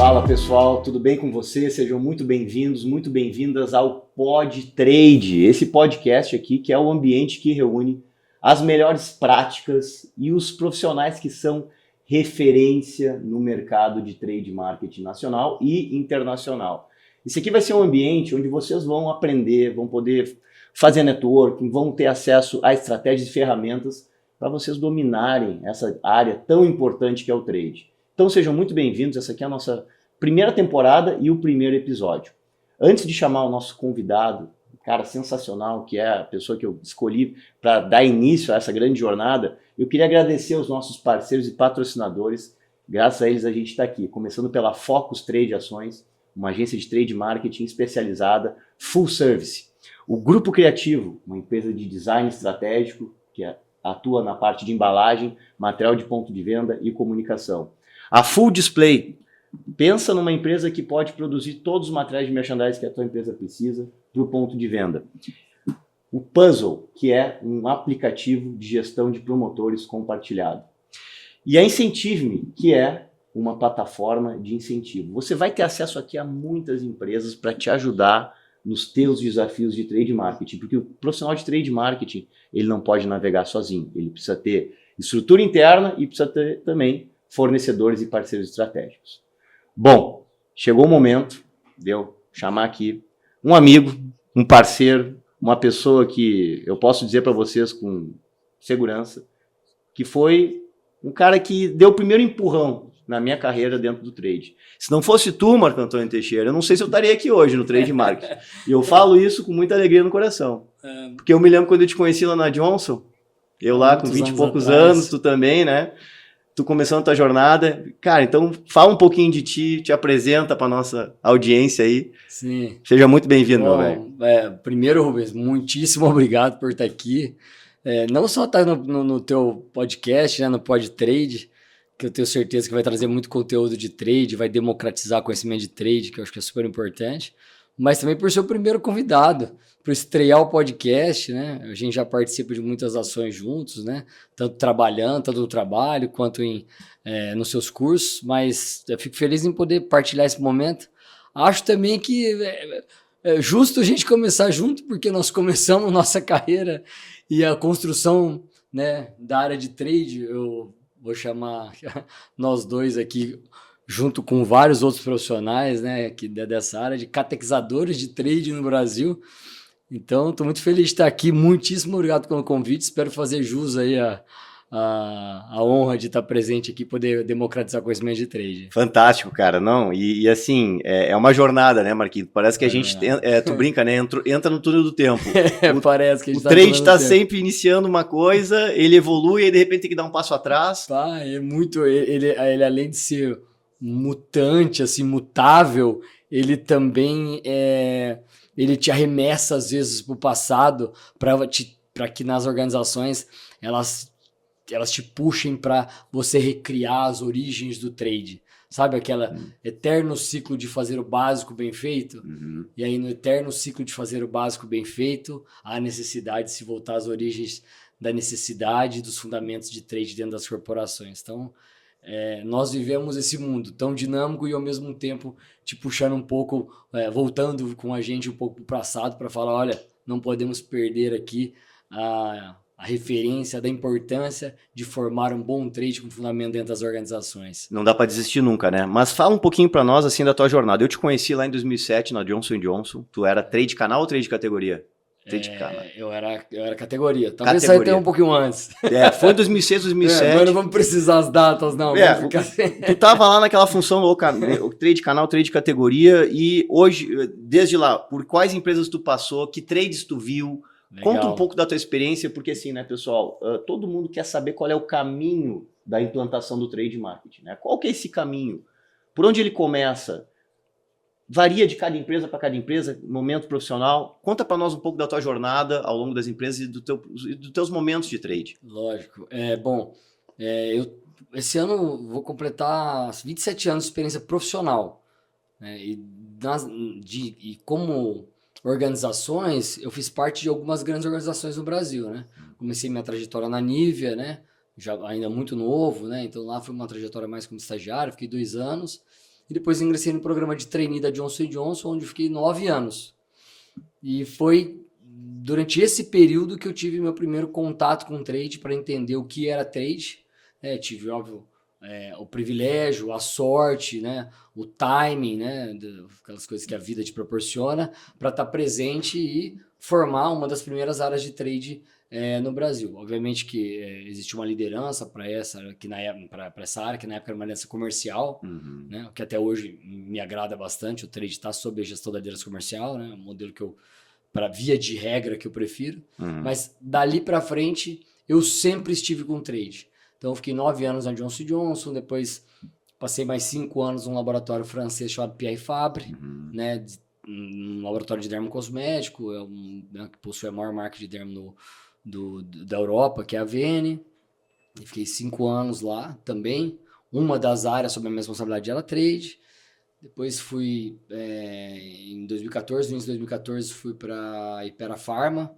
Fala pessoal, tudo bem com vocês? Sejam muito bem-vindos, muito bem-vindas ao Pod Trade, esse podcast aqui que é o ambiente que reúne as melhores práticas e os profissionais que são referência no mercado de trade marketing nacional e internacional. Esse aqui vai ser um ambiente onde vocês vão aprender, vão poder fazer networking, vão ter acesso a estratégias e ferramentas para vocês dominarem essa área tão importante que é o trade. Então sejam muito bem-vindos, essa aqui é a nossa primeira temporada e o primeiro episódio. Antes de chamar o nosso convidado, um cara sensacional, que é a pessoa que eu escolhi para dar início a essa grande jornada, eu queria agradecer aos nossos parceiros e patrocinadores. Graças a eles a gente está aqui, começando pela Focus Trade Ações, uma agência de trade marketing especializada, full service. O Grupo Criativo, uma empresa de design estratégico, que atua na parte de embalagem, material de ponto de venda e comunicação. A Full Display, pensa numa empresa que pode produzir todos os materiais de merchandising que a tua empresa precisa para o ponto de venda. O Puzzle, que é um aplicativo de gestão de promotores compartilhado. E a Incentive-me, que é uma plataforma de incentivo. Você vai ter acesso aqui a muitas empresas para te ajudar nos teus desafios de trade marketing, porque o profissional de trade marketing ele não pode navegar sozinho, ele precisa ter estrutura interna e precisa ter também fornecedores e parceiros estratégicos. Bom, chegou o momento de eu chamar aqui um amigo, um parceiro, uma pessoa que eu posso dizer para vocês com segurança, que foi um cara que deu o primeiro empurrão na minha carreira dentro do trade. Se não fosse tu, Marco Antônio Teixeira, eu não sei se eu estaria aqui hoje no Trade Marketing. E eu falo isso com muita alegria no coração. Porque eu me lembro quando eu te conheci lá na Johnson, eu lá com 20 e poucos anos, tu também, né? Tu começando a tua jornada. Cara, então fala um pouquinho de ti, te apresenta para nossa audiência aí. Sim. Seja muito bem-vindo, meu velho. Primeiro, Rubens, muitíssimo obrigado por estar aqui. Não só estar no teu podcast, né, no Pod Trade, que eu tenho certeza que vai trazer muito conteúdo de trade, vai democratizar conhecimento de trade, que eu acho que é super importante, mas também por ser o primeiro convidado, por estrear o podcast, né? A gente já participa de muitas ações juntos, né? Tanto trabalhando, tanto no trabalho, quanto nos seus cursos, mas eu fico feliz em poder partilhar esse momento. Acho também que é justo a gente começar junto, porque nós começamos nossa carreira e a construção, né, da área de trade. Eu vou chamar nós dois aqui, junto com vários outros profissionais, né, aqui dessa área, de catequizadores de trade no Brasil. Então, estou muito feliz de estar aqui. Muitíssimo obrigado pelo convite. Espero fazer jus aí a honra de estar presente aqui e poder democratizar o conhecimento de trade. Fantástico, cara. Não, e assim, é uma jornada, né, Marquinhos? Parece que a gente, tu brinca, né? Entra no túnel do tempo. Parece que a gente o trade está sempre iniciando uma coisa, ele evolui e de repente tem que dar um passo atrás. É muito. Ele além de ser mutante, assim, mutável, ele também ele te arremessa às vezes para o passado para que nas organizações elas te puxem para você recriar as origens do trade. Sabe aquele eterno ciclo de fazer o básico bem feito? Uhum. E aí no eterno ciclo de fazer o básico bem feito, há necessidade de se voltar às origens da necessidade dos fundamentos de trade dentro das corporações. Então, nós vivemos esse mundo tão dinâmico e ao mesmo tempo te puxando um pouco, voltando com a gente um pouco para o passado para falar, olha, não podemos perder aqui a referência da importância de formar um bom trade com fundamento dentro das organizações. Não dá para desistir nunca, né? Mas fala um pouquinho para nós assim da tua jornada. Eu te conheci lá em 2007 na Johnson & Johnson. Tu era trade canal ou trade categoria? Eu era categoria. Talvez saia até um pouquinho antes. Foi em 2006, 2007. Agora não vamos precisar as datas, não. Tu tava lá naquela função louca, trade canal, trade categoria, e hoje, desde lá, por quais empresas tu passou, que trades tu viu? Legal. Conta um pouco da tua experiência, porque assim, né, pessoal, todo mundo quer saber qual é o caminho da implantação do trade marketing, né? Qual que é esse caminho? Por onde ele começa? Varia de cada empresa para cada empresa, momento profissional. Conta para nós um pouco da tua jornada ao longo das empresas e dos teus momentos de trade. Lógico. Eu esse ano vou completar 27 anos de experiência profissional. Né? E como organizações, eu fiz parte de algumas grandes organizações no Brasil. Né? Comecei minha trajetória na Nivea, né? Já ainda muito novo, né? Então lá foi uma trajetória mais como estagiário, fiquei 2 anos. e depois ingressei no programa de trainee da Johnson & Johnson, onde fiquei 9 anos. E foi durante esse período que eu tive meu primeiro contato com trade para entender o que era trade. Tive, óbvio, o privilégio, a sorte, né, o timing, né, aquelas coisas que a vida te proporciona, para estar presente e formar uma das primeiras áreas de trade no Brasil. Obviamente que existe uma liderança para essa área, que na época era uma liderança comercial, né, que até hoje me agrada bastante. O trade está sob a gestão da liderança comercial, né, um modelo que para via de regra que eu prefiro. Mas dali para frente eu sempre estive com trade. Então eu fiquei 9 anos na Johnson & Johnson, depois passei mais 5 anos num laboratório francês chamado Pierre Fabre, né, um laboratório de dermocosmético, que possui a maior marca de dermo da Europa, que é a Avene. E fiquei 5 anos lá também. Uma das áreas sob a minha responsabilidade era trade. Depois fui, em 2014, no início de 2014, fui para a Hypera Pharma,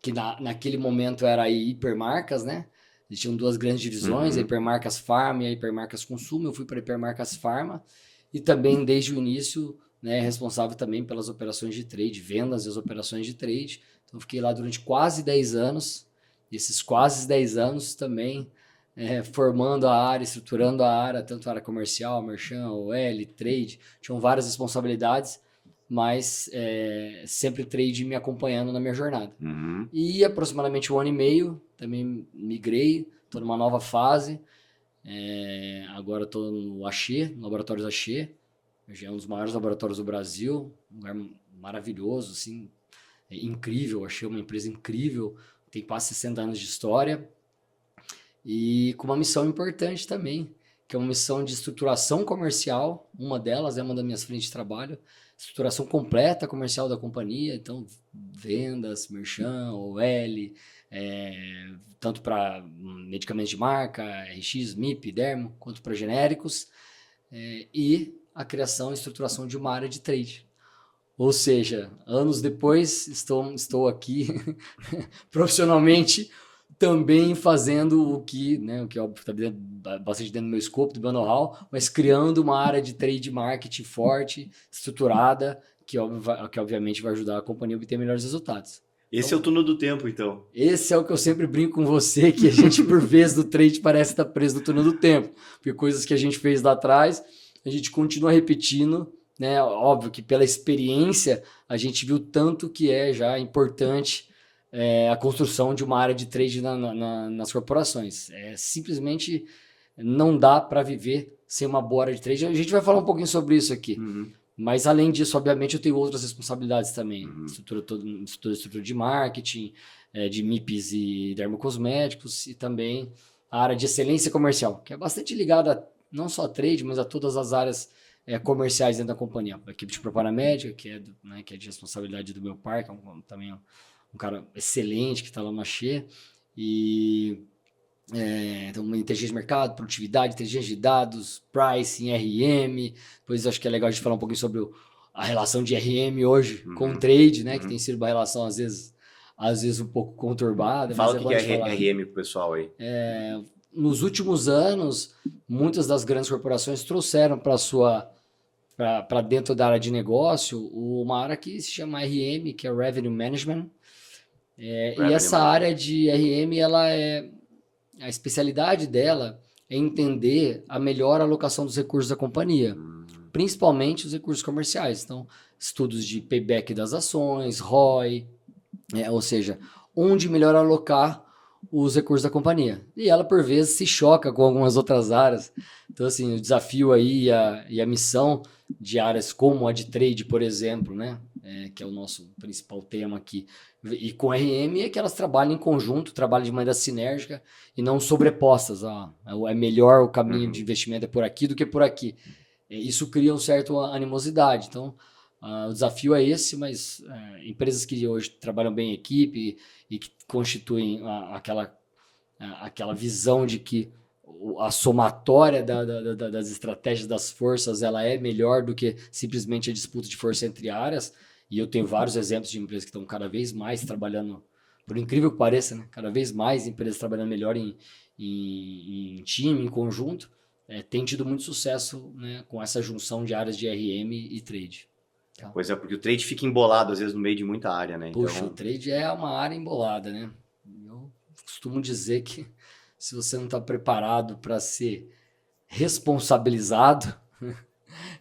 que naquele momento era a Hipermarcas, né? Existiam 2 grandes divisões, a Hipermarcas Pharma e a Hipermarcas Consumo. Eu fui para a Hipermarcas Pharma e também, desde o início, né, responsável também pelas operações de trade, vendas e as operações de trade. Então, fiquei lá durante quase 10 anos. E esses quase 10 anos também formando a área, estruturando a área, tanto a área comercial, merchan, OL, trade. Tinham várias responsabilidades, mas sempre trade me acompanhando na minha jornada. E aproximadamente 1 ano e meio, também migrei, estou numa nova fase. Agora estou no Axê, no Laboratórios Axê. Já é um dos maiores laboratórios do Brasil, um lugar maravilhoso, assim, incrível. Achei uma empresa incrível, tem quase 60 anos de história. E com uma missão importante também, que é uma missão de estruturação comercial. Uma delas é uma das minhas frentes de trabalho, estruturação completa comercial da companhia. Então, vendas, merchan, OL, tanto para medicamentos de marca, RX, MIP, Dermo, quanto para genéricos, e a criação e estruturação de uma área de trade. Ou seja, anos depois, estou aqui profissionalmente também fazendo o que óbvio está bastante dentro do meu escopo, do meu know-how, mas criando uma área de trade marketing forte, estruturada, que obviamente vai ajudar a companhia a obter melhores resultados. Esse então, é o túnel do tempo, então. Esse é o que eu sempre brinco com você, que a gente, por vezes, do trade parece estar preso no túnel do tempo. Porque coisas que a gente fez lá atrás, a gente continua repetindo, né? Óbvio que pela experiência, a gente viu tanto que é já importante a construção de uma área de trade nas corporações. Simplesmente não dá para viver sem uma boa área de trade. A gente vai falar um pouquinho sobre isso aqui. Mas, além disso, obviamente, eu tenho outras responsabilidades também. Estrutura de marketing, de MIPs e dermocosméticos, e também a área de excelência comercial, que é bastante ligada não só a trade, mas a todas as áreas comerciais dentro da companhia. A equipe de propaganda médica, que é de responsabilidade do meu pai, que é também um cara excelente que está lá no Axê, e então, inteligência de mercado, produtividade, inteligência de dados, pricing, RM. Depois acho que é legal a gente falar um pouquinho sobre a relação de RM hoje com o trade, né? Que tem sido uma relação às vezes um pouco conturbada. Fala o que é RM pro pessoal aí. Nos últimos anos, muitas das grandes corporações trouxeram para dentro da área de negócio uma área que se chama RM, que é Revenue Management. E essa área de RM, a especialidade dela é entender a melhor alocação dos recursos da companhia, principalmente os recursos comerciais. Então, estudos de payback das ações, ROI, ou seja, onde melhor alocar os recursos da companhia. E ela, por vezes, se choca com algumas outras áreas. Então, assim, o desafio aí e a missão de áreas como a de trade, por exemplo, né? Que é o nosso principal tema aqui, e com RM é que elas trabalham em conjunto, trabalham de maneira sinérgica e não sobrepostas. É melhor o caminho de investimento por aqui do que por aqui. Isso cria uma certa animosidade. Então, o desafio é esse, mas empresas que hoje trabalham bem em equipe e que constituem aquela visão de que a somatória das estratégias das forças ela é melhor do que simplesmente a disputa de força entre áreas. E eu tenho vários exemplos de empresas que estão cada vez mais trabalhando, por incrível que pareça, né? Cada vez mais empresas trabalhando melhor em time, em conjunto. tem tido muito sucesso, né, com essa junção de áreas de RM e trade. Tá? Pois é, porque o trade fica embolado às vezes no meio de muita área, né? Puxa, Então, o trade é uma área embolada, né? Eu costumo dizer que se você não está preparado para ser responsabilizado,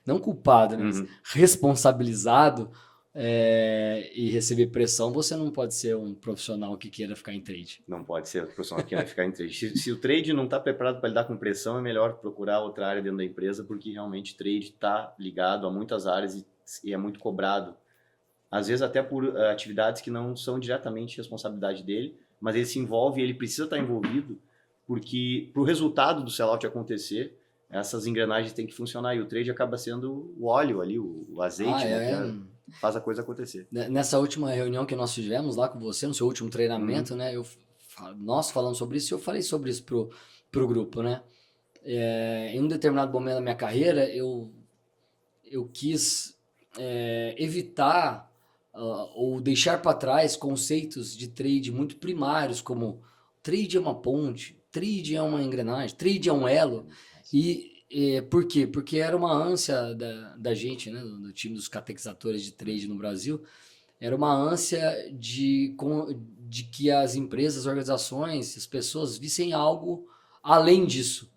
não culpado, né, mas responsabilizado e receber pressão, você não pode ser um profissional que queira ficar em trade. não pode ser o profissional que vai ficar em trade. Se o trade não está preparado para lidar com pressão, é melhor procurar outra área dentro da empresa, porque realmente trade está ligado a muitas áreas e é muito cobrado. Às vezes até por atividades que não são diretamente responsabilidade dele, mas ele se envolve e ele precisa estar envolvido, porque para o resultado do sellout acontecer, essas engrenagens têm que funcionar, e o trade acaba sendo o óleo ali, o azeite, né, que faz a coisa acontecer. Nessa última reunião que nós tivemos lá com você, no seu último treinamento, né, nós falamos sobre isso e eu falei sobre isso pro grupo, né? Em um determinado momento da minha carreira, eu quis evitar ou deixar para trás conceitos de trade muito primários, como trade é uma ponte, trade é uma engrenagem, trade é um elo. Por quê? Porque era uma ânsia da gente, né, do time dos catequizadores de trade no Brasil, era uma ânsia de que as empresas, as organizações, as pessoas vissem algo além disso.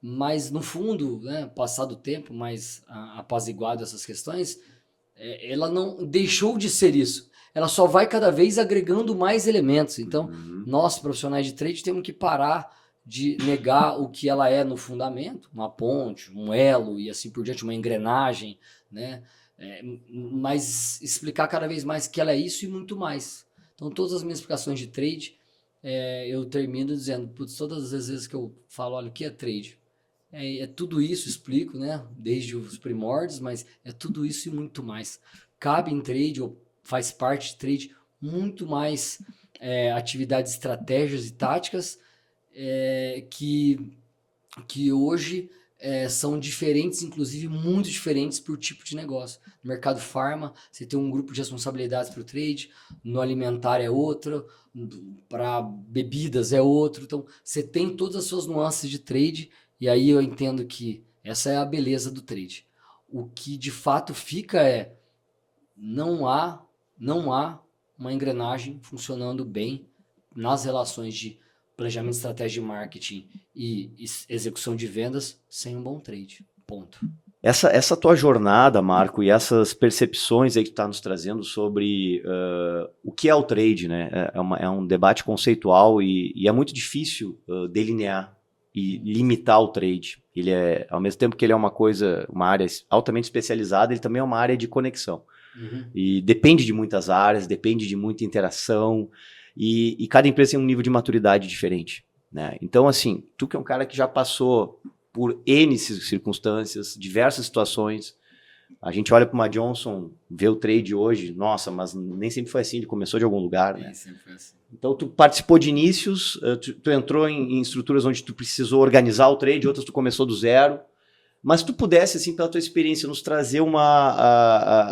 Mas, no fundo, né, passado o tempo, mais apaziguado essas questões, ela não deixou de ser isso. Ela só vai cada vez agregando mais elementos. Então, nós, profissionais de trade, temos que parar de negar o que ela é no fundamento, uma ponte, um elo e assim por diante, uma engrenagem, né? Mas explicar cada vez mais que ela é isso e muito mais. Então, todas as minhas explicações de trade, eu termino dizendo, putz, todas as vezes que eu falo, olha, o que é trade? É tudo isso, explico, né? Desde os primórdios, mas é tudo isso e muito mais. Cabe em trade, ou faz parte de trade, muito mais atividades, estratégias e táticas que hoje são diferentes, inclusive muito diferentes por tipo de negócio. No mercado farma, você tem um grupo de responsabilidades para o trade, no alimentar é outro, para bebidas é outro. Então, você tem todas as suas nuances de trade. E aí eu entendo que essa é a beleza do trade. O que de fato fica não há uma engrenagem funcionando bem nas relações de planejamento, estratégia de marketing e execução de vendas sem um bom trade. Ponto. Essa tua jornada, Marco, e essas percepções aí que tu está nos trazendo sobre o que é o trade, né? É um debate conceitual e é muito difícil delinear e limitar o trade. Ele ao mesmo tempo que ele é uma área altamente especializada, ele também é uma área de conexão. E depende de muitas áreas, depende de muita interação, e cada empresa tem um nível de maturidade diferente, né? Então, assim, tu que é um cara que já passou por N circunstâncias, diversas situações, a gente olha para uma Johnson, vê o trade hoje, nossa, mas nem sempre foi assim, ele começou de algum lugar, né? Nem sempre foi assim. Então, tu participou de inícios, tu entrou em estruturas onde tu precisou organizar o trade, outras tu começou do zero. Mas se tu pudesse, assim, pela tua experiência, nos trazer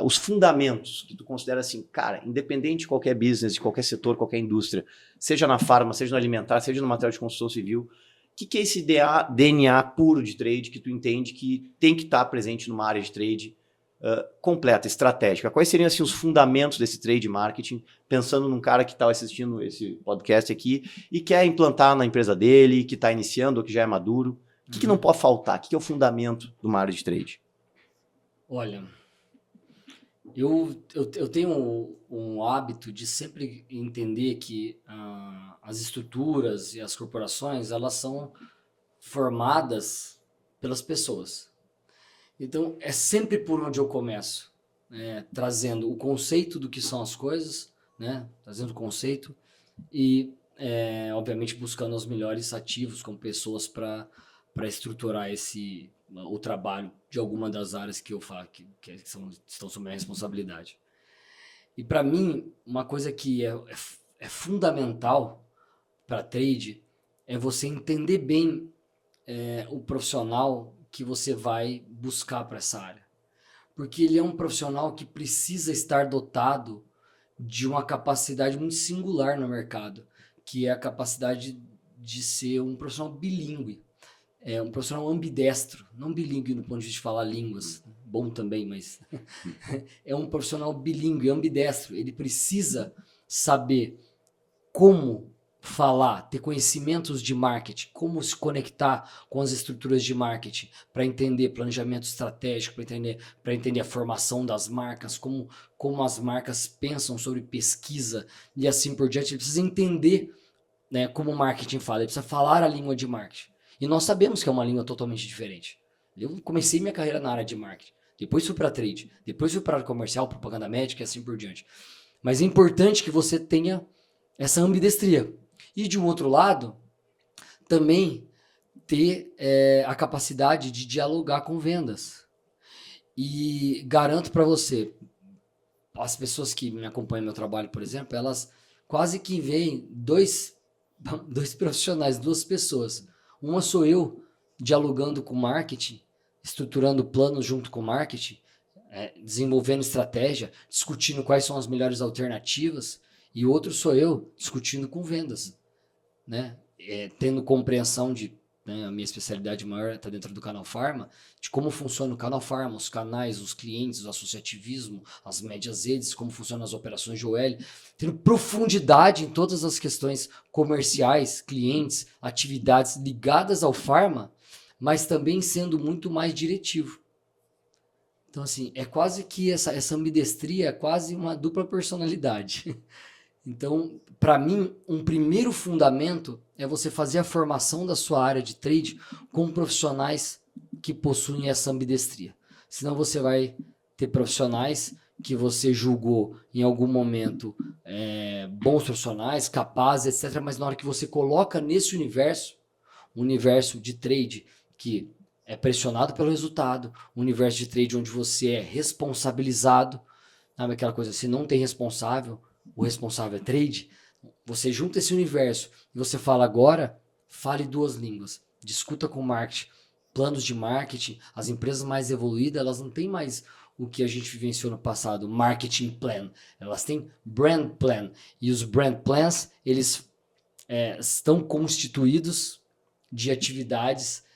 os fundamentos que tu considera assim, cara, independente de qualquer business, de qualquer setor, qualquer indústria, seja na farma, seja no alimentar, seja no material de construção civil, o que é esse DNA puro de trade que tu entende que tem que estar presente numa área de trade completa, estratégica? Quais seriam assim, os fundamentos desse trade marketing, pensando num cara que está assistindo esse podcast aqui e quer implantar na empresa dele, que está iniciando ou que já é maduro? O que não pode faltar? O que é o fundamento de uma área de trade? Olha, eu tenho um hábito de sempre entender que as estruturas e as corporações, elas são formadas pelas pessoas. Então, é sempre por onde eu começo, trazendo o conceito do que são as coisas, né? Trazendo o conceito e, obviamente, buscando os melhores ativos como pessoas para estruturar o trabalho de alguma das áreas que eu falo, que estão sob minha responsabilidade. E para mim, uma coisa que é fundamental para trade é você entender bem o profissional que você vai buscar para essa área. Porque ele é um profissional que precisa estar dotado de uma capacidade muito singular no mercado, que é a capacidade de ser um profissional bilíngue. é um profissional ambidestro, não bilíngue no ponto de vista de falar línguas, bom também, mas é um profissional bilíngue, ambidestro. Ele precisa saber como falar, ter conhecimentos de marketing, como se conectar com as estruturas de marketing para entender planejamento estratégico, para entender a formação das marcas, como as marcas pensam sobre pesquisa e assim por diante. Ele precisa entender, né, como o marketing fala, ele precisa falar a língua de marketing. E nós sabemos que é uma língua totalmente diferente. Eu comecei minha carreira na área de marketing, depois fui para trade, depois fui para a área comercial, propaganda médica e assim por diante. Mas é importante que você tenha essa ambidestria. E de um outro lado, também ter a capacidade de dialogar com vendas. E garanto para você, as pessoas que me acompanham no meu trabalho, por exemplo, elas quase que veem dois profissionais, duas pessoas. Uma sou eu dialogando com marketing, estruturando planos junto com marketing, desenvolvendo estratégia, discutindo quais são as melhores alternativas, e outro sou eu discutindo com vendas, né? Tendo compreensão de, né, a minha especialidade maior está dentro do Canal Pharma, de como funciona o Canal Pharma, os canais, os clientes, o associativismo, as médias redes, como funcionam as operações de OL, tendo profundidade em todas as questões comerciais, clientes, atividades ligadas ao Pharma, mas também sendo muito mais diretivo. Então, assim, é quase que essa ambidestria é quase uma dupla personalidade. Então, para mim, um primeiro fundamento é você fazer a formação da sua área de trade com profissionais que possuem essa ambidestria. Senão você vai ter profissionais que você julgou em algum momento bons profissionais, capazes, etc. Mas na hora que você coloca nesse universo de trade que é pressionado pelo resultado, um universo de trade onde você é responsabilizado, sabe aquela coisa, se não tem responsável, o responsável é trade, você junta esse universo e você fala agora, fale duas línguas, discuta com o marketing, planos de marketing, as empresas mais evoluídas, elas não têm mais o que a gente vivenciou no passado, marketing plan, elas têm brand plan, e os brand plans, eles estão constituídos de atividades,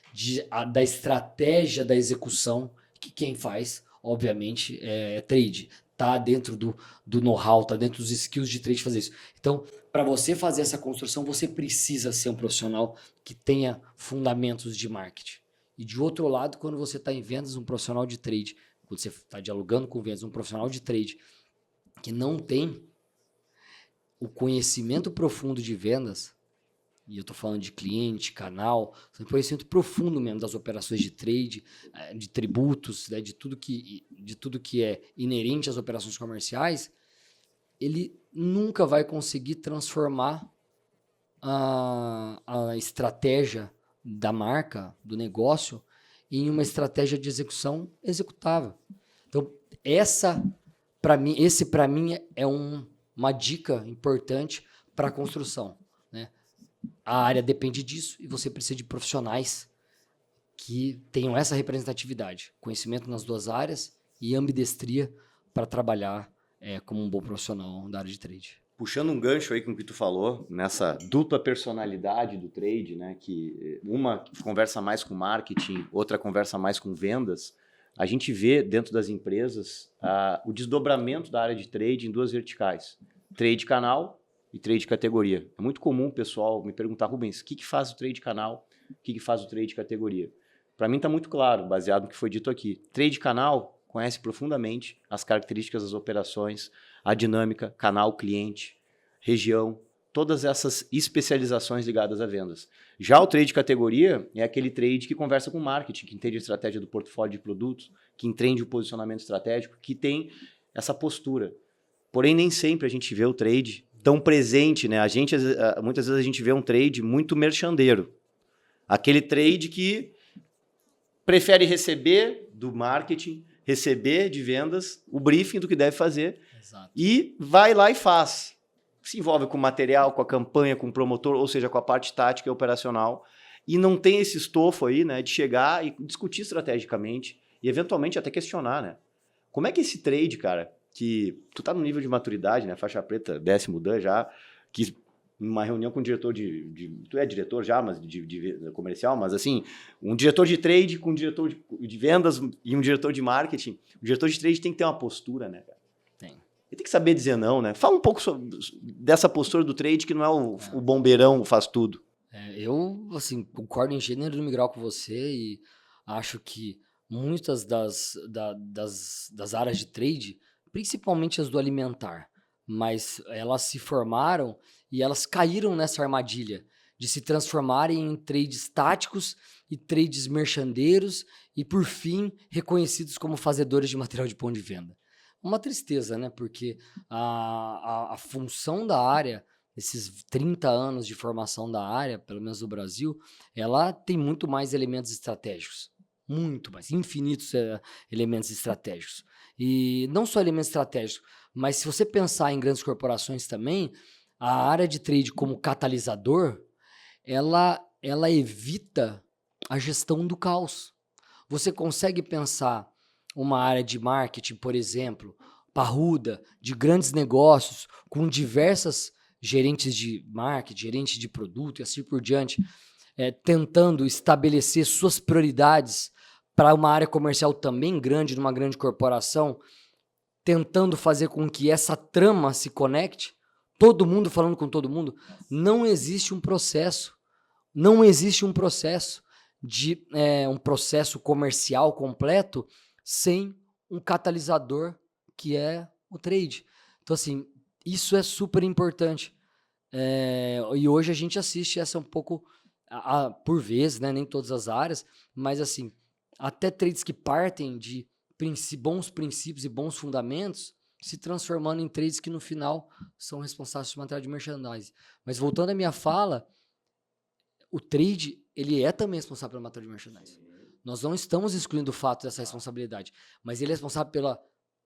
da estratégia da execução, que quem faz, obviamente, é trade. Tá dentro do know-how, tá dentro dos skills de trade fazer isso. Então, para você fazer essa construção, você precisa ser um profissional que tenha fundamentos de marketing. E de outro lado, quando você está em vendas, um profissional de trade, quando você está dialogando com vendas, um profissional de trade que não tem o conhecimento profundo de vendas, e eu estou falando de cliente, canal, um conhecimento profundo mesmo das operações de trade, de tributos, né, de tudo que é inerente às operações comerciais, ele nunca vai conseguir transformar a estratégia da marca, do negócio, em uma estratégia de execução executável. Então, esse para mim é uma dica importante para a construção, né? A área depende disso e você precisa de profissionais que tenham essa representatividade, conhecimento nas duas áreas e ambidestria para trabalhar como um bom profissional da área de trade. Puxando um gancho aí com o que tu falou, nessa dupla personalidade do trade, né, que uma conversa mais com marketing, outra conversa mais com vendas, a gente vê dentro das empresas o desdobramento da área de trade em duas verticais, trade canal e trade categoria. É muito comum o pessoal me perguntar, Rubens, o que faz o trade canal, o que faz o trade categoria? Para mim está muito claro, baseado no que foi dito aqui. Trade canal conhece profundamente as características das operações, a dinâmica, canal, cliente, região, todas essas especializações ligadas a vendas. Já o trade categoria é aquele trade que conversa com marketing, que entende a estratégia do portfólio de produtos, que entende o posicionamento estratégico, que tem essa postura. Porém, nem sempre a gente vê o trade tão presente, né? Muitas vezes a gente vê um trade muito merchandeiro. Aquele trade que prefere receber do marketing, receber de vendas o briefing do que deve fazer. Exato. E vai lá e faz. Se envolve com o material, com a campanha, com o promotor, ou seja, com a parte tática e operacional. E não tem esse estofo aí, né, de chegar e discutir estrategicamente e eventualmente até questionar, né? Como é que esse trade, cara, que tu tá no nível de maturidade, né, faixa preta, 10º dan já, que numa reunião com o diretor tu é diretor já, mas de comercial, mas assim, um diretor de trade com um diretor de vendas e um diretor de marketing. O diretor de trade tem que ter uma postura, né, cara? Tem. Ele tem que saber dizer não, né? Fala um pouco dessa postura do trade, que não é o bombeirão faz tudo. Eu, assim, concordo em gênero e grau com você e acho que muitas das áreas de trade, principalmente as do alimentar, mas elas se formaram e elas caíram nessa armadilha de se transformarem em trades táticos e trades merchandeiros e, por fim, reconhecidos como fazedores de material de ponto de venda. Uma tristeza, né? Porque a função da área, esses 30 anos de formação da área, pelo menos no Brasil, ela tem muito mais elementos estratégicos. Muito mais, infinitos elementos estratégicos. E não só elementos estratégicos, mas se você pensar em grandes corporações também, a área de trade como catalisador, ela evita a gestão do caos. Você consegue pensar uma área de marketing, por exemplo, parruda, de grandes negócios, com diversas gerentes de marketing, gerentes de produto e assim por diante, tentando estabelecer suas prioridades para uma área comercial também grande, numa grande corporação, tentando fazer com que essa trama se conecte, todo mundo falando com todo mundo. Não existe um processo de um processo comercial completo sem um catalisador que é o trade. Então, assim, isso é super importante. E hoje a gente assiste essa um pouco, por vezes, né? Nem todas as áreas, mas assim, até trades que partem de bons princípios e bons fundamentos, se transformando em trades que no final são responsáveis por material de merchandising. Mas voltando à minha fala, o trade, ele é também responsável pelo material de merchandising. Nós não estamos excluindo o fato dessa responsabilidade, mas ele é responsável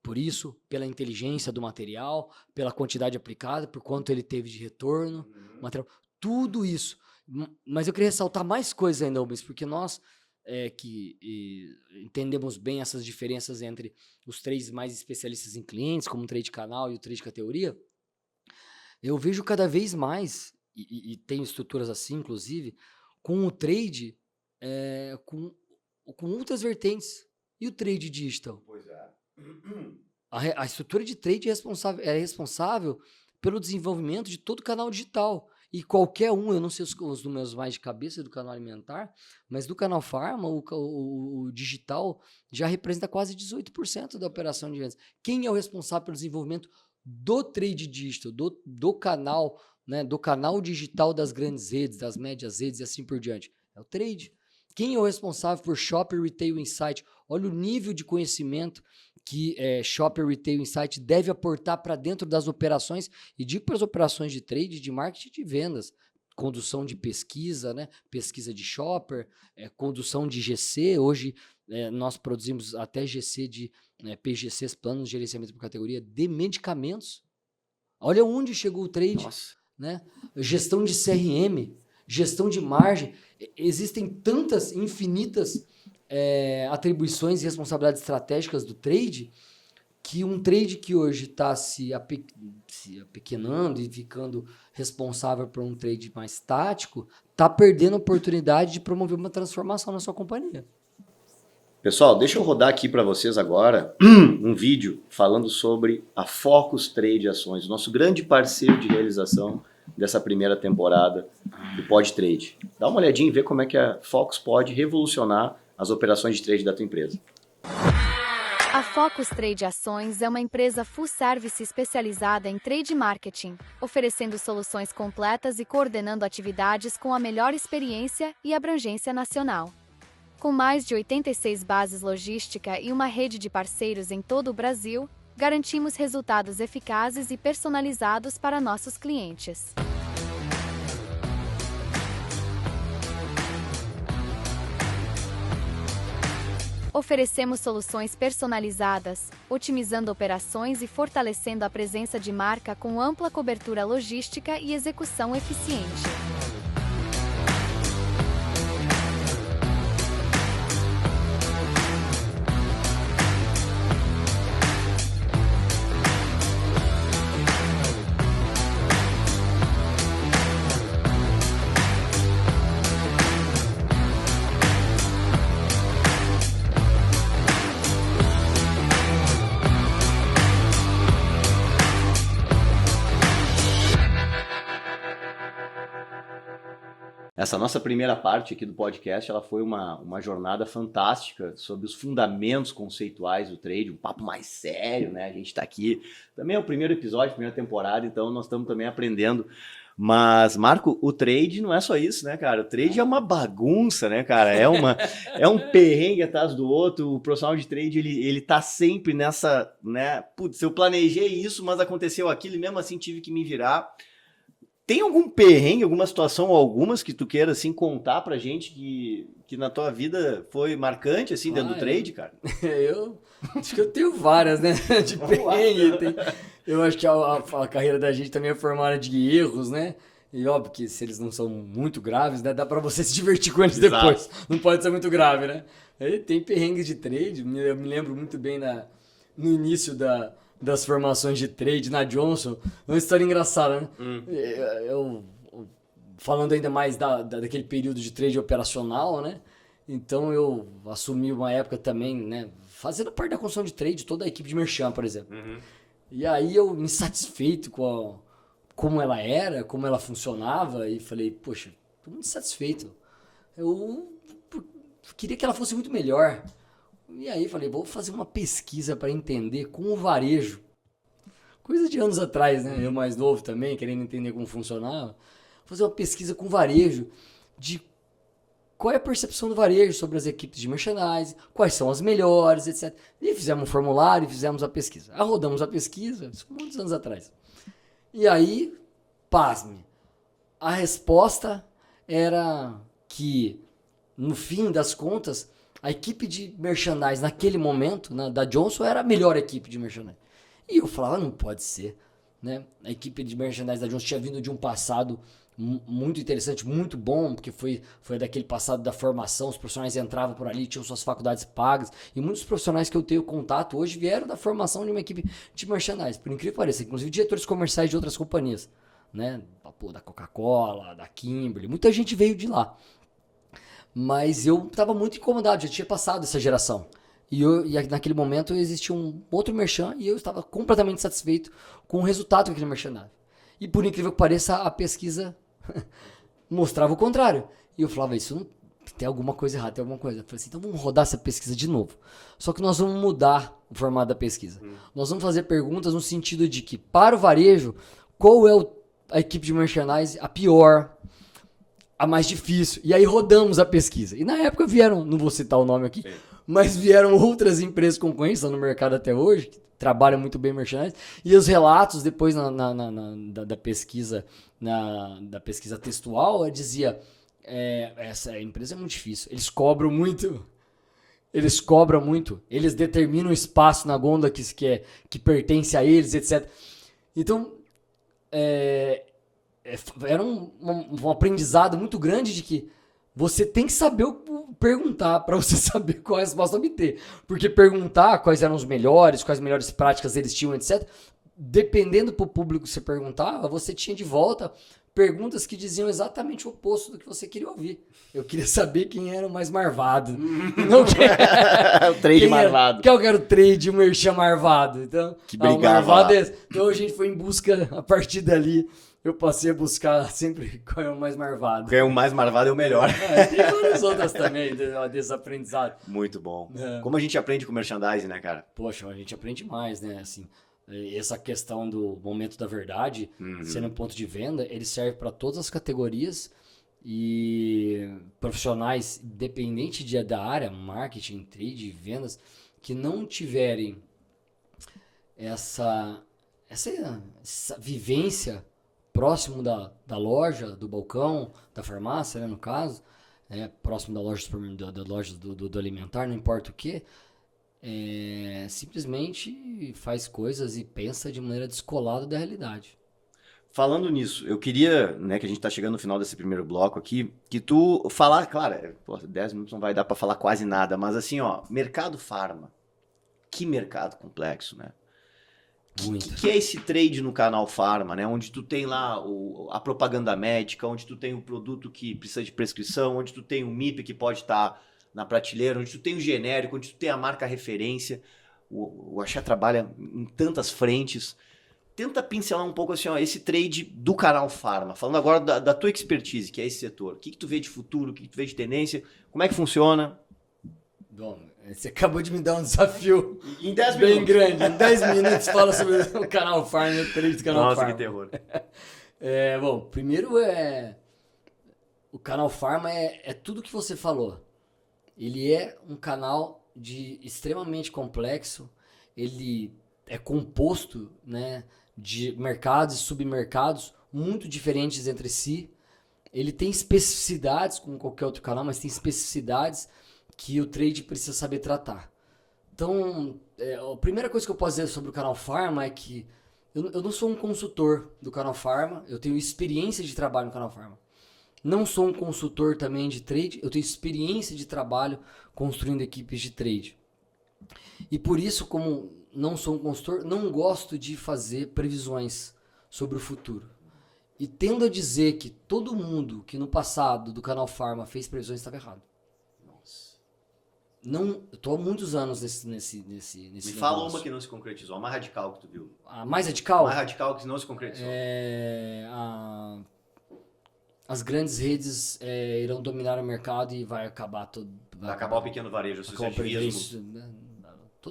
por isso, pela inteligência do material, pela quantidade aplicada, por quanto ele teve de retorno, material, tudo isso. Mas eu queria ressaltar mais coisas ainda, Rubens, porque nós entendemos bem essas diferenças entre os trades mais especialistas em clientes, como o trade canal e o trade categoria. Eu vejo cada vez mais, e tenho estruturas assim, inclusive, com o trade com outras vertentes. E o trade digital? Pois é. A estrutura de trade é responsável pelo desenvolvimento de todo o canal digital. E qualquer eu não sei os números mais de cabeça do canal alimentar, mas do canal Farma, o digital já representa quase 18% da operação de vendas. Quem é o responsável pelo desenvolvimento do trade digital, do canal, né, do canal digital das grandes redes, das médias redes e assim por diante? É o trade. Quem é o responsável por Shopper Retail Insight? Olha o nível de conhecimento que Shopper Retail Insight deve aportar para dentro das operações, e digo para as operações de trade, de marketing e de vendas. Condução de pesquisa, né? Pesquisa de shopper, condução de GC. Hoje nós produzimos até GC de PGCs, planos de gerenciamento por categoria, de medicamentos. Olha onde chegou o trade. Nossa. Né? Gestão de CRM, gestão de margem. Existem tantas, infinitas atribuições e responsabilidades estratégicas do trade, que um trade que hoje está se apequenando e ficando responsável por um trade mais tático, está perdendo a oportunidade de promover uma transformação na sua companhia. Pessoal, deixa eu rodar aqui para vocês agora um vídeo falando sobre a Focus Trade Ações, nosso grande parceiro de realização dessa primeira temporada do Pod Trade. Dá uma olhadinha e vê como é que a Focus pode revolucionar as operações de trade da tua empresa. A Focus Trade Ações é uma empresa full service especializada em trade marketing, oferecendo soluções completas e coordenando atividades com a melhor experiência e abrangência nacional. Com mais de 86 bases logística e uma rede de parceiros em todo o Brasil, garantimos resultados eficazes e personalizados para nossos clientes. Oferecemos soluções personalizadas, otimizando operações e fortalecendo a presença de marca com ampla cobertura logística e execução eficiente. Essa nossa primeira parte aqui do podcast, ela foi uma jornada fantástica sobre os fundamentos conceituais do trade, um papo mais sério, né? A gente está aqui, também é o primeiro episódio, primeira temporada, então nós estamos também aprendendo. Mas, Marco, o trade não é só isso, né, cara? O trade é uma bagunça, né, cara? É um perrengue atrás do outro. O profissional de trade, ele tá sempre nessa, né? Putz, eu planejei isso, mas aconteceu aquilo e mesmo assim tive que me virar. Tem algum perrengue, alguma situação ou algumas que tu queira, assim, contar pra gente que na tua vida foi marcante, assim, dentro do trade, cara? Eu acho que eu tenho várias, né? De perrengue. Eu acho que a carreira da gente também é formada de erros, né? E óbvio que se eles não são muito graves, né? Dá pra você se divertir com eles depois. Não pode ser muito grave, né? Aí tem perrengues de trade. Eu me lembro muito bem no início das formações de trade na Johnson. Uma história engraçada, né? Eu falando ainda mais daquele período de trade operacional, né? Então eu assumi uma época também, né? Fazendo parte da construção de trade, toda a equipe de merchan, por exemplo. E aí eu, insatisfeito com como ela era, como ela funcionava, e falei, poxa, tô muito satisfeito. Eu queria que ela fosse muito melhor. E aí falei, vou fazer uma pesquisa para entender com o varejo. Coisa de anos atrás, né? Eu mais novo também, querendo entender como funcionava. Vou fazer uma pesquisa com o varejo de qual é a percepção do varejo sobre as equipes de merchandising, quais são as melhores, etc. E fizemos um formulário e fizemos a pesquisa. Aí rodamos a pesquisa, isso muitos anos atrás. E aí, pasme, a resposta era que, no fim das contas, a equipe de merchandising naquele momento, né, da Johnson, era a melhor equipe de merchandising. E eu falava, não pode ser. Né? A equipe de merchandising da Johnson tinha vindo de um passado muito interessante, muito bom, porque foi daquele passado da formação, os profissionais entravam por ali, tinham suas faculdades pagas, e muitos profissionais que eu tenho contato hoje vieram da formação de uma equipe de merchandising, por incrível que pareça, inclusive diretores comerciais de outras companhias, né? Da Coca-Cola, da Kimberly, muita gente veio de lá. Mas eu estava muito incomodado, já tinha passado essa geração. E naquele momento existia um outro merchan e eu estava completamente satisfeito com o resultado daquele merchandising. E por incrível que pareça, a pesquisa mostrava o contrário. E eu falava, isso não tem alguma coisa errada, tem alguma coisa. Eu falei assim, então vamos rodar essa pesquisa de novo. Só que nós vamos mudar o formato da pesquisa. Nós vamos fazer perguntas no sentido de que, para o varejo, qual é a equipe de merchandising a pior, a mais difícil. E aí rodamos a pesquisa. E na época vieram, não vou citar o nome aqui, sim, mas vieram outras empresas concorrentes no mercado até hoje, que trabalham muito bem merchandising, e os relatos depois da pesquisa, da pesquisa textual, dizia, essa empresa é muito difícil, eles cobram muito, eles determinam o espaço na gôndola que pertence a eles, etc. Então, era um aprendizado muito grande de que você tem que saber perguntar para você saber qual é a resposta obter. Porque perguntar quais eram os melhores, quais melhores práticas eles tinham, etc. Dependendo pro público que você perguntava, você tinha de volta perguntas que diziam exatamente o oposto do que você queria ouvir. Eu queria saber quem era o mais marvado. Não o trade marvado. Qual era o trade, o merchan marvado. Então, que brigava lá. Então a gente foi em busca, a partir dali, eu passei a buscar sempre qual é o mais marvado. Quem é o mais marvado é o melhor. Tem várias outras também, desse aprendizado. Muito bom. Como a gente aprende com merchandising, né, cara? Poxa, a gente aprende mais, né? Assim, essa questão do momento da verdade, sendo um ponto de venda, ele serve para todas as categorias e profissionais, independente da área, marketing, trade, vendas, que não tiverem essa vivência próximo da loja, do balcão, da farmácia, né, no caso, próximo da loja do alimentar, não importa o que, simplesmente faz coisas e pensa de maneira descolada da realidade. Falando nisso, eu queria, né, que a gente tá chegando no final desse primeiro bloco aqui, que tu falar, claro, 10 minutos não vai dar para falar quase nada, mas assim, ó, mercado farma, que mercado complexo, né? Que é esse trade no canal Farma, né? Onde tu tem lá a propaganda médica, onde tu tem o produto que precisa de prescrição, onde tu tem o MIP que pode estar na prateleira, onde tu tem o genérico, onde tu tem a marca referência. O Axé trabalha em tantas frentes. tenta pincelar um pouco assim, ó, esse trade do canal Farma, falando agora da tua expertise, que é esse setor. O que tu vê de futuro, o que tu vê de tendência, como é que funciona? Bom, você acabou de me dar um desafio Em 10 bem minutos. grande. Em 10 minutos fala sobre o canal Farm, o trade do canal Nossa, Farm. que terror. Bom, primeiro o canal Farma é tudo que você falou. Ele é um canal extremamente complexo, ele é composto, né, de mercados e submercados muito diferentes entre si. Ele tem especificidades, como qualquer outro canal, mas tem especificidades que o trade precisa saber tratar. Então, a primeira coisa que eu posso dizer sobre o canal Farma é que eu não sou um consultor do canal Farma, eu tenho experiência de trabalho no canal Farma. Não sou um consultor também de trade, eu tenho experiência de trabalho construindo equipes de trade. E por isso, como não sou um consultor, não gosto de fazer previsões sobre o futuro. E tendo a dizer que todo mundo que no passado do canal Farma fez previsões estava errado. Nossa. Não, eu tô há muitos anos nesse Me fala negócio. uma que não se concretizou, a mais radical que tu viu. A mais radical? A mais radical que não se concretizou. As grandes redes irão dominar o mercado e vai acabar todo. Vai acabar o pequeno varejo, associativismo,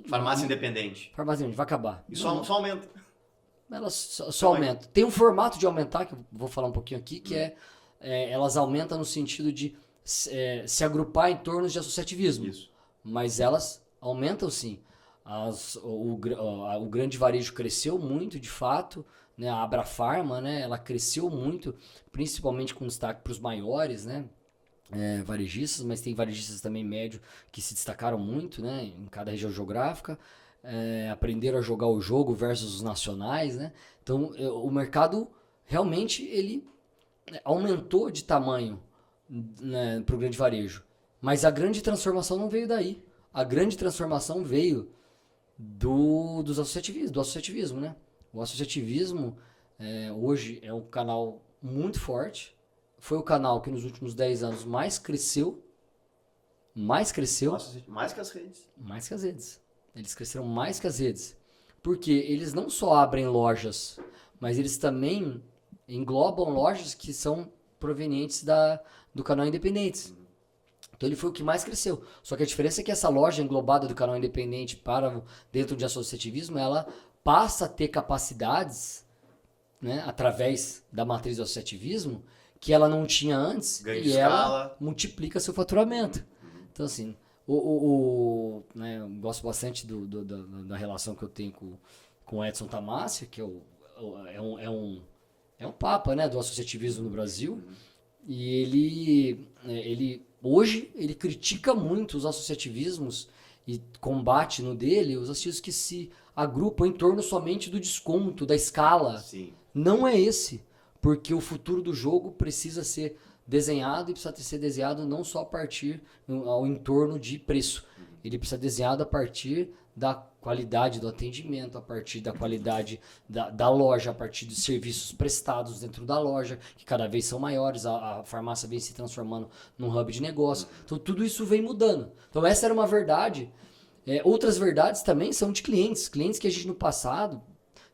farmácia independente. Farmácia independente, vai acabar. E só aumenta. Ela só aumenta. Tem um formato de aumentar, que eu vou falar um pouquinho aqui, que elas aumentam no sentido de se agrupar em torno de associativismo. Isso. Mas elas aumentam sim. O grande varejo cresceu muito, de fato, né? A Abrafarma, né? Ela cresceu muito, principalmente com destaque para os maiores, né? Varejistas, mas tem varejistas também médio que se destacaram muito, né? Em cada região geográfica. Aprenderam a jogar o jogo versus os nacionais, né? Então, o mercado realmente ele aumentou de tamanho, né, para o grande varejo. Mas a grande transformação não veio daí. A grande transformação veio do associativismo, né? O associativismo hoje é um canal muito forte. Foi o canal que nos últimos 10 anos mais cresceu. Mais que as redes. Mais que as redes. Eles cresceram mais que as redes. Porque eles não só abrem lojas, mas eles também englobam lojas que são provenientes do canal Independentes. Então ele foi o que mais cresceu. Só que a diferença é que essa loja englobada do canal Independente para dentro de associativismo, ela passa a ter capacidades, né, através da matriz do associativismo, que ela não tinha antes. Ganha e escala. Ela multiplica seu faturamento. Então assim, né, eu gosto bastante da relação que eu tenho com o Edson Tamassia, que é um papa, né, do associativismo no Brasil. E ele hoje ele critica muito os associativismos e combate no dele os associativos que se agrupam em torno somente do desconto, da escala. Sim. Não é esse, porque o futuro do jogo precisa ser desenhado e precisa ser desenhado não só a partir ao entorno de preço. Ele precisa ser desenhado a partir da qualidade do atendimento, a partir da qualidade da loja, a partir dos serviços prestados dentro da loja, que cada vez são maiores, a farmácia vem se transformando num hub de negócio. Então tudo isso vem mudando. Então essa era uma verdade. Outras verdades também são de clientes que a gente no passado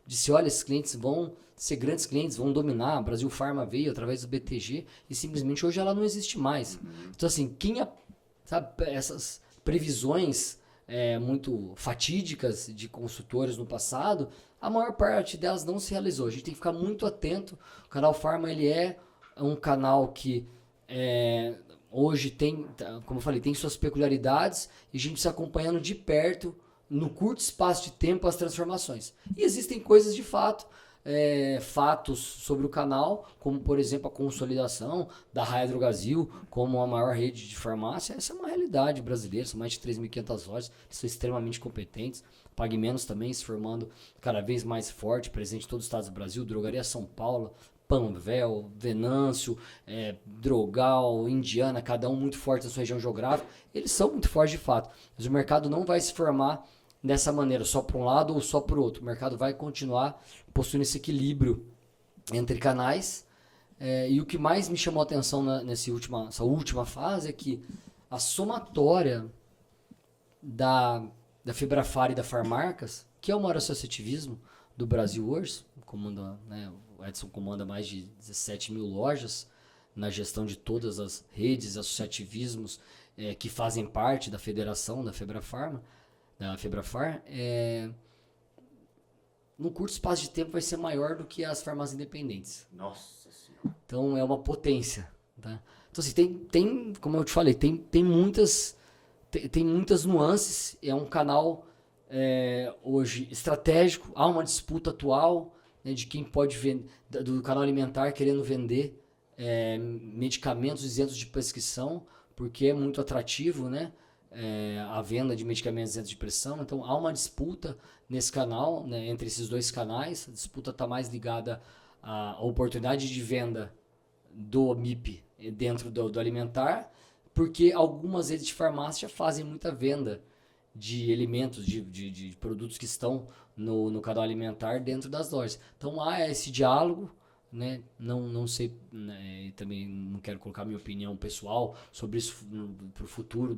disse, olha, esses clientes vão ser grandes clientes, vão dominar. A Brasil Farma veio através do BTG e simplesmente hoje ela não existe mais. Então assim, sabe, essas previsões muito fatídicas de consultores no passado, a maior parte delas não se realizou. A gente tem que ficar muito atento. O canal Farma ele é um canal que hoje tem, como eu falei, tem suas peculiaridades e a gente precisa acompanhando de perto, no curto espaço de tempo, as transformações. E existem coisas de fato, fatos sobre o canal, como por exemplo a consolidação da Raia Drogasil como a maior rede de farmácia. Essa é uma realidade brasileira, são mais de 3.500 lojas, são extremamente competentes. Pague Menos também se formando cada vez mais forte, presente em todos os estados do Brasil, Drogaria São Paulo, Panvel, Venâncio, Drogal, Indiana, cada um muito forte na sua região geográfica. Eles são muito fortes de fato, mas o mercado não vai se formar dessa maneira, só para um lado ou só para o outro. O mercado vai continuar possuindo esse equilíbrio entre canais. E o que mais me chamou a atenção nessa última fase é que a somatória da Febrafar e da Farmarcas, que é o maior associativismo do Brasil hoje, comanda, né, o Edson comanda mais de 17 mil lojas na gestão de todas as redes, associativismos que fazem parte da federação, da Febrafar, no curto espaço de tempo vai ser maior do que as farmácias independentes. Nossa Senhora. Então é uma potência. Tá? Então assim, tem, como eu te falei, tem muitas nuances, é um canal hoje estratégico, há uma disputa atual, né, de quem pode vender, do canal alimentar querendo vender medicamentos isentos de prescrição, porque é muito atrativo, né, a venda de medicamentos isentos de prescrição. Então há uma disputa nesse canal, né, entre esses dois canais. A disputa está mais ligada à oportunidade de venda do MIP dentro do alimentar, porque algumas redes de farmácia já fazem muita venda de alimentos, de produtos que estão no canal alimentar dentro das lojas. Então há esse diálogo, né? Não sei, né? Também não quero colocar minha opinião pessoal sobre isso para o futuro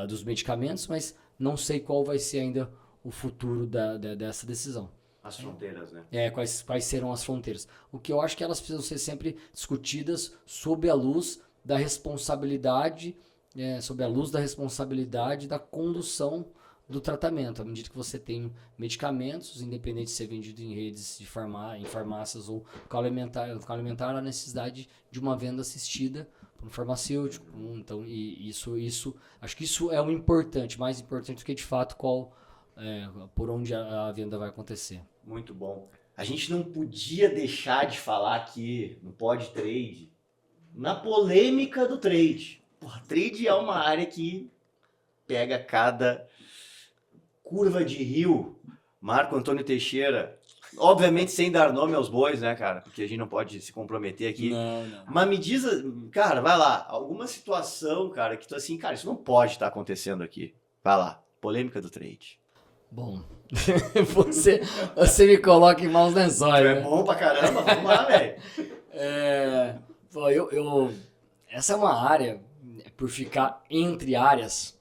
dos medicamentos, mas não sei qual vai ser ainda o futuro dessa decisão. As fronteiras, né? Quais serão as fronteiras. O que eu acho que elas precisam ser sempre discutidas sob a luz da responsabilidade, da condução do tratamento. À medida que você tem medicamentos, independente de ser vendido em redes de em farmácias ou local alimentar, há necessidade de uma venda assistida por um farmacêutico. Então, isso acho que isso é o importante, mais importante do que de fato por onde a venda vai acontecer. Muito bom. A gente não podia deixar de falar aqui no Pod Trade, na polêmica do trade. Porra, trade é uma área que pega cada curva de rio. Marco Antônio Teixeira, obviamente sem dar nome aos bois, né, cara? Porque a gente não pode se comprometer aqui. Não. Mas me diz, cara, vai lá, alguma situação, cara, que tu assim, cara, isso não pode estar acontecendo aqui. Vai lá, polêmica do trade. Bom, você me coloca em maus lençóis, né? É bom pra caramba, vamos lá, velho. Essa é uma área, por ficar entre áreas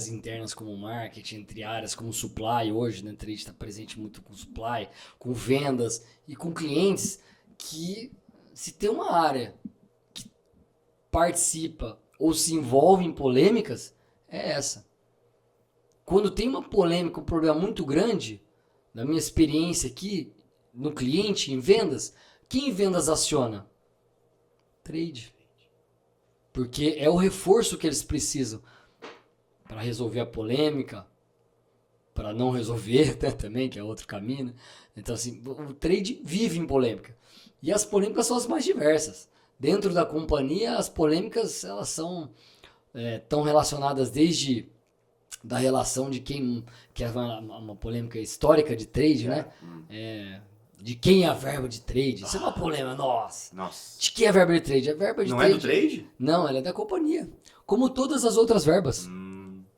internas como marketing, entre áreas como supply, hoje, né, a trade está presente muito com supply, com vendas e com clientes, que se tem uma área que participa ou se envolve em polêmicas, é essa. Quando tem uma polêmica, um problema muito grande, na minha experiência aqui, no cliente, em vendas, quem em vendas aciona? Trade. Porque é o reforço que eles precisam para resolver a polêmica, para não resolver, né, também, que é outro caminho. Né? Então, assim, o trade vive em polêmica. E as polêmicas são as mais diversas. Dentro da companhia, as polêmicas elas são tão relacionadas desde da relação de quem, que é uma polêmica histórica de trade, né? De quem é a verba de trade. Isso é uma polêmica, nossa. De quem é a verba de trade? A verba de não trade. É do trade? Não, ela é da companhia. Como todas as outras verbas.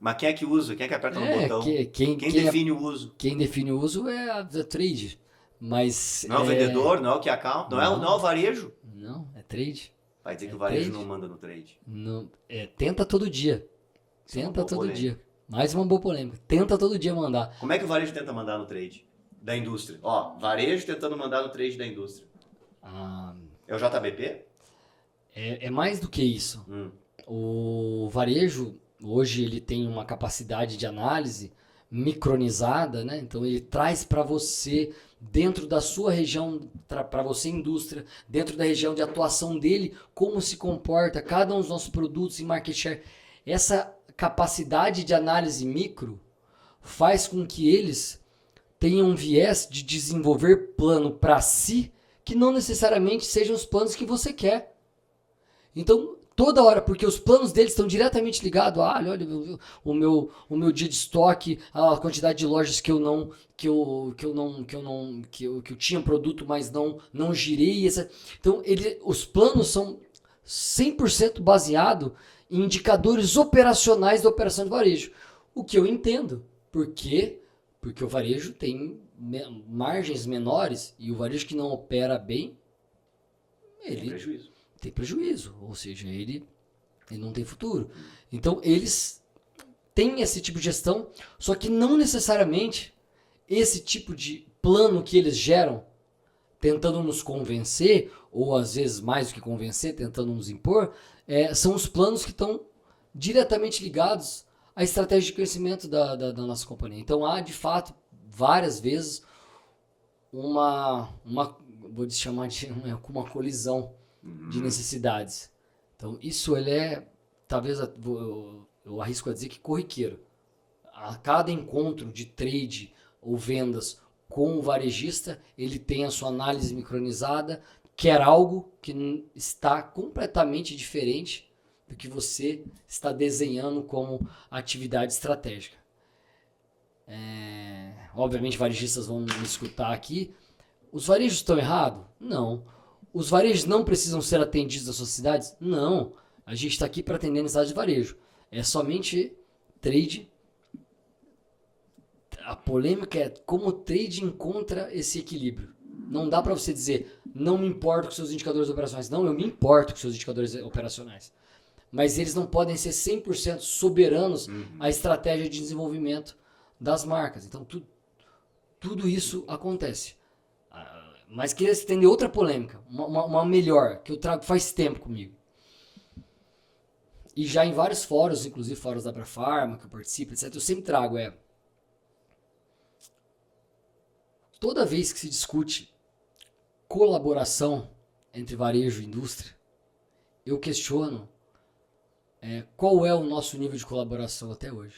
Mas quem é que usa? Quem é que aperta no botão? Quem define o uso? Quem define o uso é a trade. Mas não é o vendedor, não é o que account, não é o varejo? Não, é trade. Vai dizer que o varejo não manda no trade. Não, tenta todo dia. Tenta todo dia. Mais uma boa polêmica. Tenta todo dia mandar. Como é que o varejo tenta mandar no trade da indústria? Ó, varejo tentando mandar no trade da indústria. É o JBP? É mais do que isso. O varejo, hoje, ele tem uma capacidade de análise micronizada, né? Então, ele traz para você, dentro da sua região, para você, indústria, dentro da região de atuação dele, como se comporta cada um dos nossos produtos em market share. Essa capacidade de análise micro faz com que eles tenham um viés de desenvolver plano para si que não necessariamente sejam os planos que você quer. Então, toda hora, porque os planos deles estão diretamente ligados a, olha o meu dia de estoque, a quantidade de lojas que eu tinha produto, mas não girei. Então, os planos são 100% baseados em indicadores operacionais da operação de varejo. O que eu entendo, porque o varejo tem margens menores e o varejo que não opera bem, ele tem prejuízo, ou seja, ele não tem futuro. Então, eles têm esse tipo de gestão, só que não necessariamente esse tipo de plano que eles geram, tentando nos convencer, ou às vezes mais do que convencer, tentando nos impor, são os planos que estão diretamente ligados à estratégia de crescimento da nossa companhia. Então há, de fato, várias vezes vou chamar de uma colisão de necessidades. Então isso talvez eu arrisco a dizer que corriqueiro. A cada encontro de trade ou vendas com o varejista, ele tem a sua análise micronizada, quer algo que está completamente diferente do que você está desenhando como atividade estratégica. Obviamente, varejistas vão me escutar aqui. Os varejos estão errados? Não. Os varejos não precisam ser atendidos das sociedades? Não. A gente está aqui para atender a necessidade de varejo. É somente trade. A polêmica é como o trade encontra esse equilíbrio. Não dá para você dizer, não me importo com seus indicadores operacionais. Não, eu me importo com seus indicadores operacionais. Mas eles não podem ser 100% soberanos à estratégia de desenvolvimento das marcas. Então, tudo isso acontece. Mas queria estender outra polêmica, uma melhor, que eu trago faz tempo comigo. E já em vários fóruns, inclusive fóruns da Abrafarma, que eu participo, etc., eu sempre trago, toda vez que se discute colaboração entre varejo e indústria, eu questiono qual é o nosso nível de colaboração até hoje.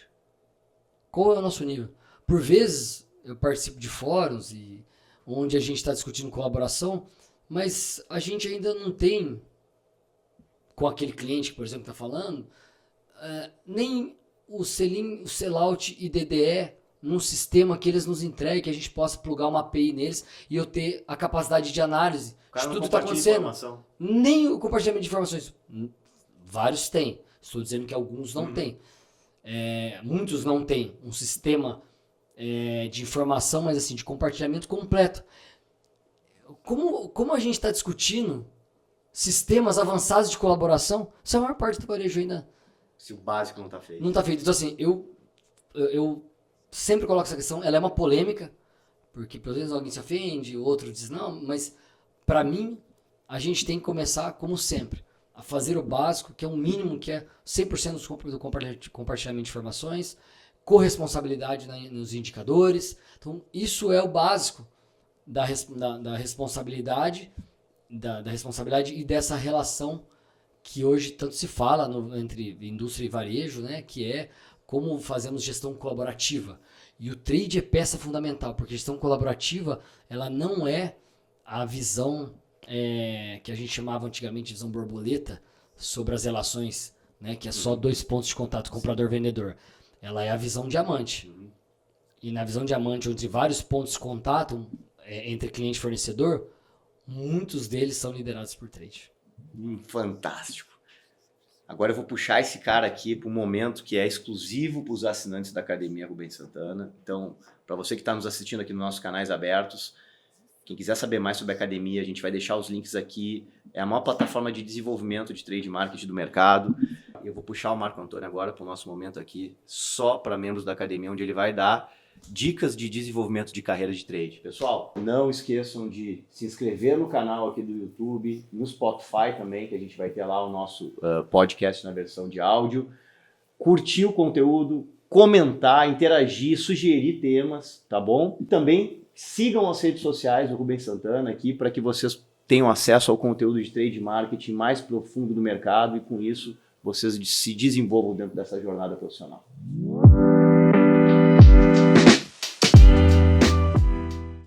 Qual é o nosso nível? Por vezes, eu participo de fóruns onde a gente está discutindo colaboração, mas a gente ainda não tem, com aquele cliente, por exemplo, que está falando, nem o sellout e DDE num sistema que eles nos entreguem, que a gente possa plugar uma API neles e eu ter a capacidade de análise de tudo que está acontecendo. Nem o compartilhamento de informações. Vários têm. Estou dizendo que alguns não têm. Muitos não têm um sistema de informação, mas assim, de compartilhamento completo. Como a gente está discutindo sistemas avançados de colaboração, se a maior parte do varejo ainda... Se o básico não está feito. Não está feito. Então assim, eu sempre coloco essa questão, ela é uma polêmica, porque pelo menos alguém se ofende, outro diz não, mas para mim, a gente tem que começar, como sempre, a fazer o básico, que é o mínimo, que é 100% do compartilhamento de informações, corresponsabilidade nos indicadores. Então, isso é o básico da responsabilidade, da responsabilidade e dessa relação que hoje tanto se fala entre indústria e varejo, né, que é como fazemos gestão colaborativa. E o trade é peça fundamental, porque gestão colaborativa ela não é a visão que a gente chamava antigamente de visão borboleta sobre as relações, né, que é só 2 pontos de contato, comprador-vendedor. Ela é a visão diamante. E na visão diamante, onde vários pontos de contato entre cliente e fornecedor, muitos deles são liderados por trade. Fantástico. Agora eu vou puxar esse cara aqui para um momento que é exclusivo para os assinantes da Academia Rubens Santana. Então, para você que está nos assistindo aqui nos nossos canais abertos, quem quiser saber mais sobre a Academia, a gente vai deixar os links aqui. É a maior plataforma de desenvolvimento de trade marketing do mercado. Eu vou puxar o Marco Antônio agora para o nosso momento aqui, só para membros da Academia, onde ele vai dar dicas de desenvolvimento de carreira de trade. Pessoal, não esqueçam de se inscrever no canal aqui do YouTube, no Spotify também, que a gente vai ter lá o nosso podcast na versão de áudio. Curtir o conteúdo, comentar, interagir, sugerir temas, tá bom? E também sigam as redes sociais do Rubens Santana aqui para que vocês tenham acesso ao conteúdo de trade marketing mais profundo do mercado e com isso vocês se desenvolvam dentro dessa jornada profissional.